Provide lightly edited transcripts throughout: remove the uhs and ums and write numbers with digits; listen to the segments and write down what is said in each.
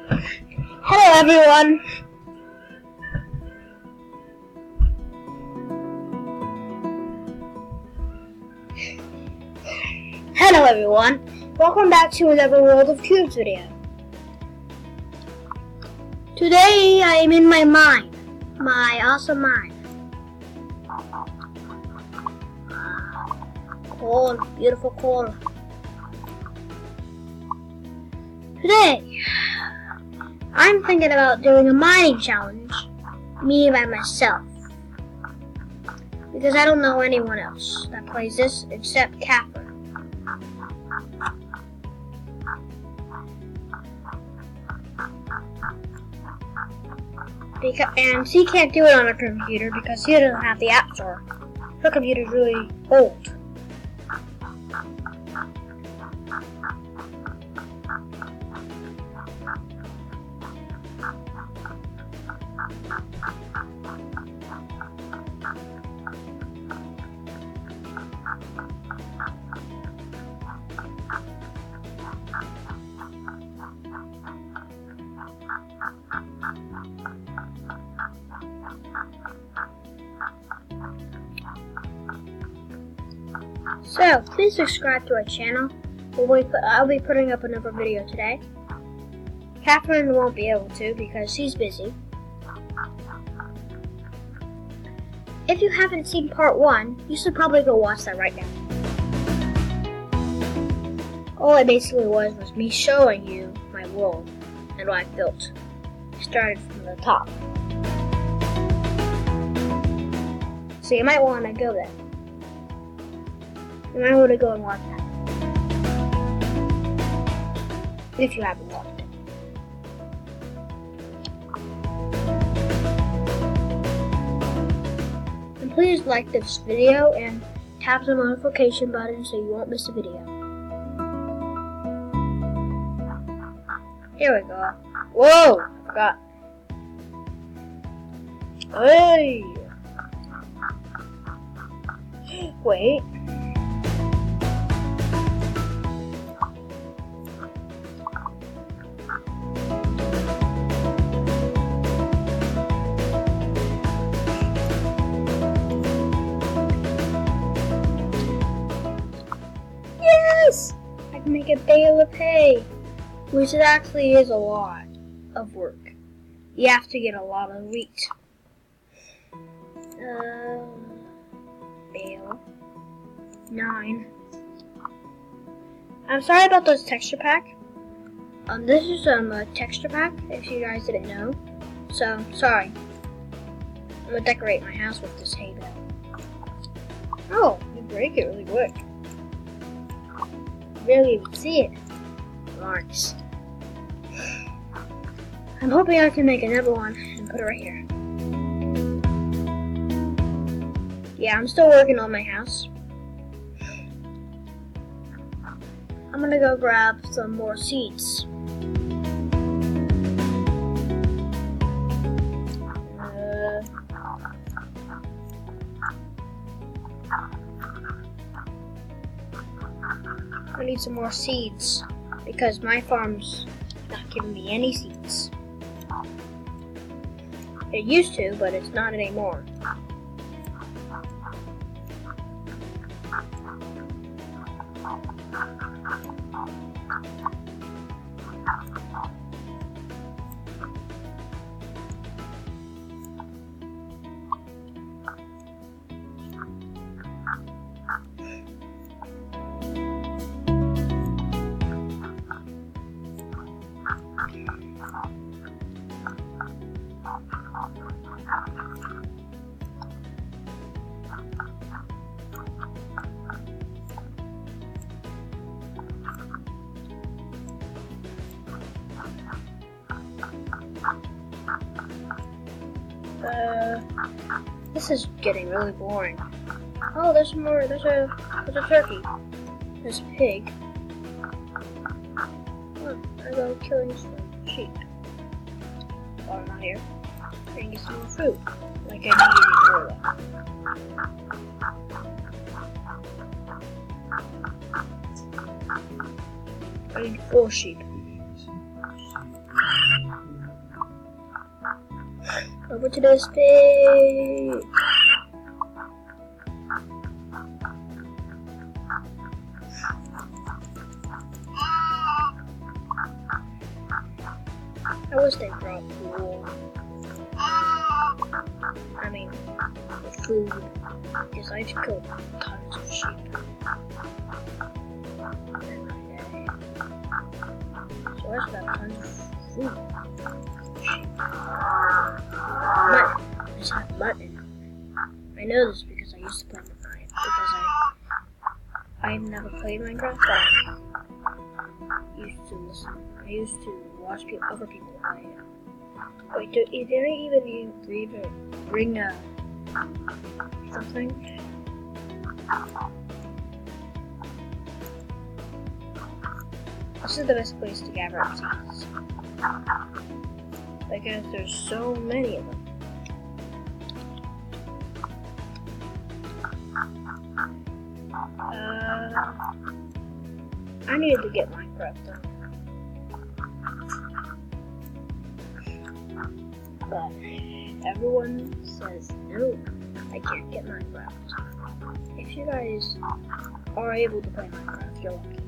Hello everyone! Hello everyone! Welcome back to another World of Cubes video. Today I am in my mine. My awesome mine. Coal, beautiful coal. Today, I'm thinking about doing a mining challenge, me by myself. Because I don't know anyone else that plays this except Catherine. And she can't do it on her computer because she doesn't have the App Store. Her computer's really old. So, please subscribe to our channel. I'll be putting up another video today. Catherine won't be able to because she's busy. If you haven't seen part 1, you should probably go watch that right now. All it basically was me showing you my world and what I built. I started from the top. So you might want to go there. You might want to go and watch that. If you haven't watched it. And please like this video and tap the notification button so you won't miss a video. Here we go. Whoa! I forgot. Hey! Wait. Yes! I can make a bale of hay, which actually is a lot of work. You have to get a lot of wheat. Bale. 9. I'm sorry about this texture pack. This is a texture pack, if you guys didn't know. So, sorry. I'm gonna decorate my house with this hay bale. Oh, you break it really quick. Barely even see it. Nice. I'm hoping I can make another one and put it right here. Yeah, I'm still working on my house. I'm gonna go grab some more seeds. I need some more seeds because my farm's not giving me any seeds. It used to, but it's not anymore. This is getting really boring. Oh, there's more. There's a turkey. There's a pig. Oh, I go killing some sheep. Oh, not here. I can get some more food, like I needed before that. I need 4 sheep. Over to this pig. I wish they brought wool. I mean, food. Because I just killed tons of sheep. So I should have tons of food. Mutton. I just have mutton. I know this because I used to play Minecraft. Because I never played Minecraft, but I used to listen. I used to watch other people play it. Wait, did I even bring something? This is the best place to gather up seeds. Because there's so many of them. I needed to get Minecraft done. But everyone says no, I can't get Minecraft. If you guys are able to play Minecraft, you're lucky.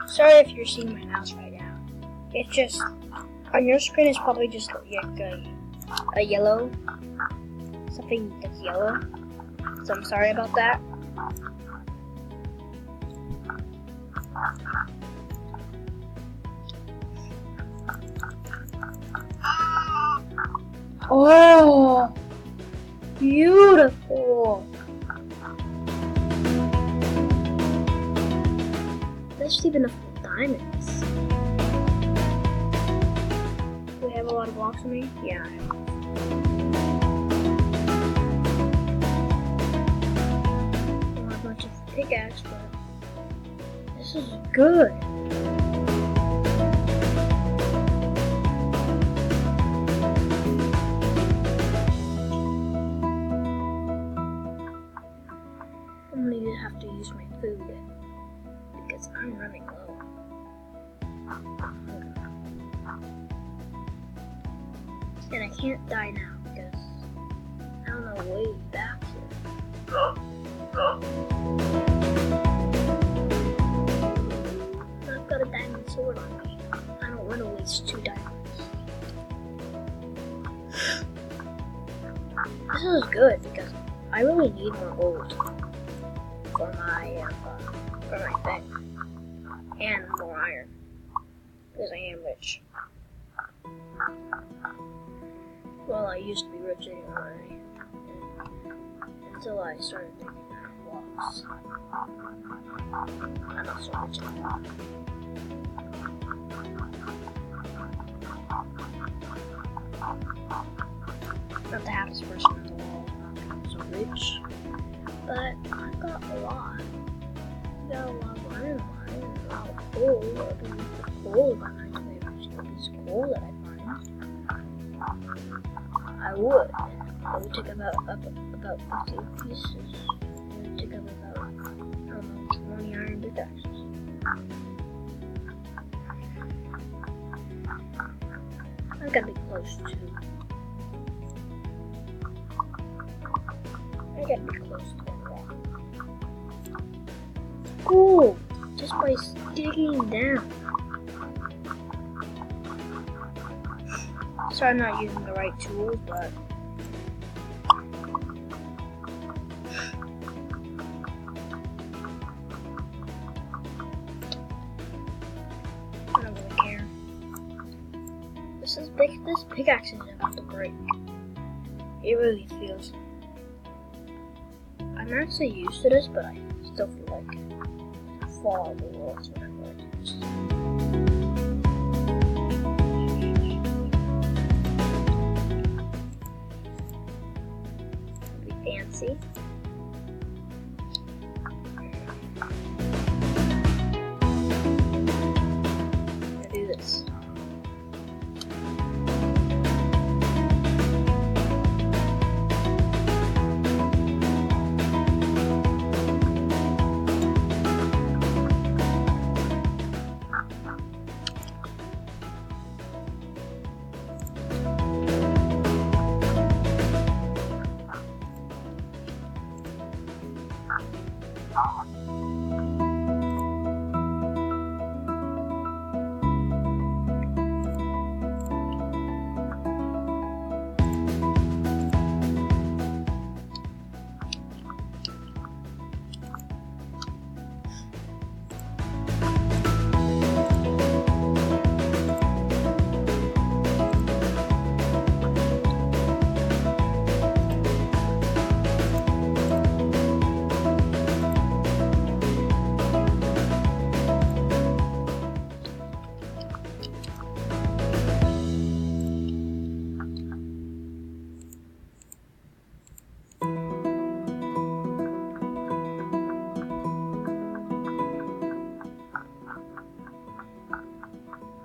Sorry if you're seeing my mouse right now. It's just, on your screen it's probably just like a yellow, something that's yellow. So I'm sorry about that. Oh, beautiful. That's even a full diamonds. Do we have a lot of blocks on me? Yeah, I have. Not a bunch of pickaxe, but this is good. I'm gonna have to use my food because I'm running low. And I can't die now because I don't know way back here. I've got a diamond sword on me. I don't want to waste 2 diamonds. This is good because I really need more gold for my thing, and more iron because I am rich. Well, I used to be rich anyway, until I started making blocks. I'm not so rich anymore. Not the happiest person in the world, I'm so rich, but I've got a lot. I've got a lot of iron, a lot of coal. I've been using coal if I'm not going to use coal that I find. I would. It would take about 50 pieces. It would take up about, I don't know, 20 iron pickaxes. I gotta be close to. I gotta be close to that. Cool! Just by digging down. Sorry I'm not using the right tools, but I don't really care. This pickaxe is about to break. It really feels. I'm actually used to this, but I still feel like I fall on the walls when I'm going to this. see? I'll do this.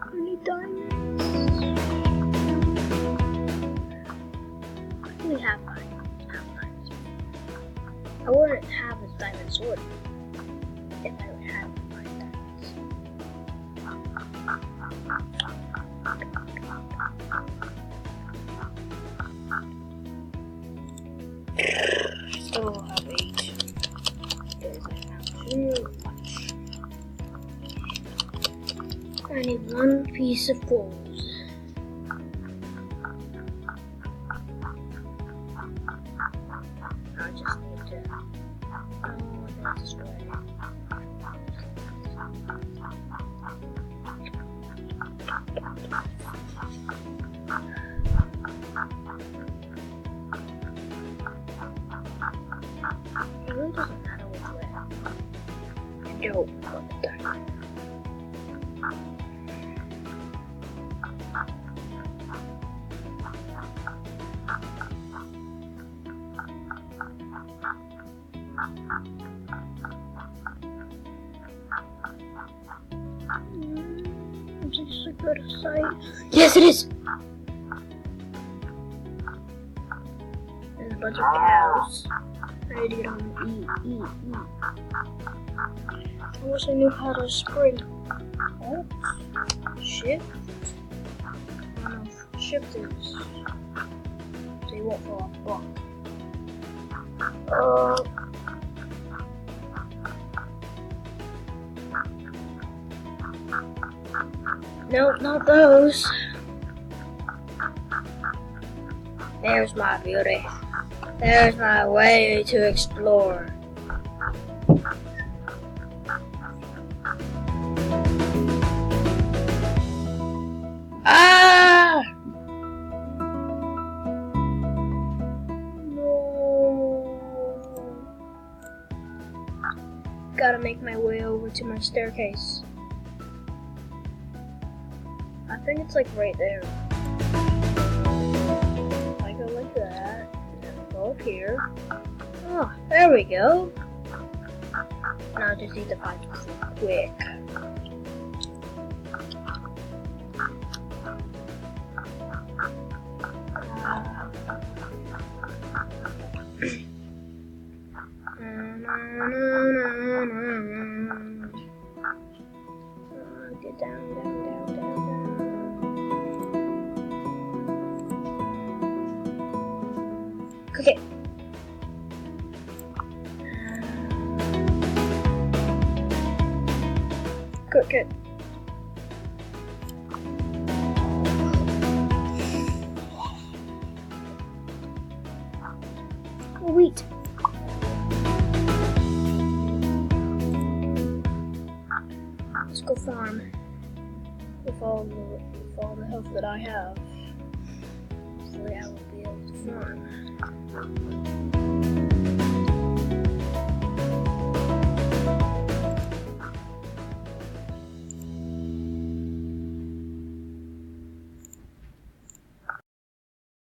I need diamonds. I only have diamonds. I wouldn't have this diamond sword if I would have my diamonds. Still have 8. Because I have too much. I need 1 piece of gold. I just need to go this way. It really doesn't matter which way. I don't want the diamond. Is this a good sight? Yes, it is! There's a bunch of cows. I need to get on eat. I wish I knew how to spring. Oh, shift? I don't know if shift is. So you won't fall off the block. Nope, not those. There's my beauty. There's my way to explore. Ah! No. Gotta make my way over to my staircase. I think it's like right there. I go like that, and then go up here. Oh, there we go. Now I just need to find something quick. Get down. Okay. Good. Oh, wheat. Let's go farm with all the health that I have. Hopefully I will be able to farm.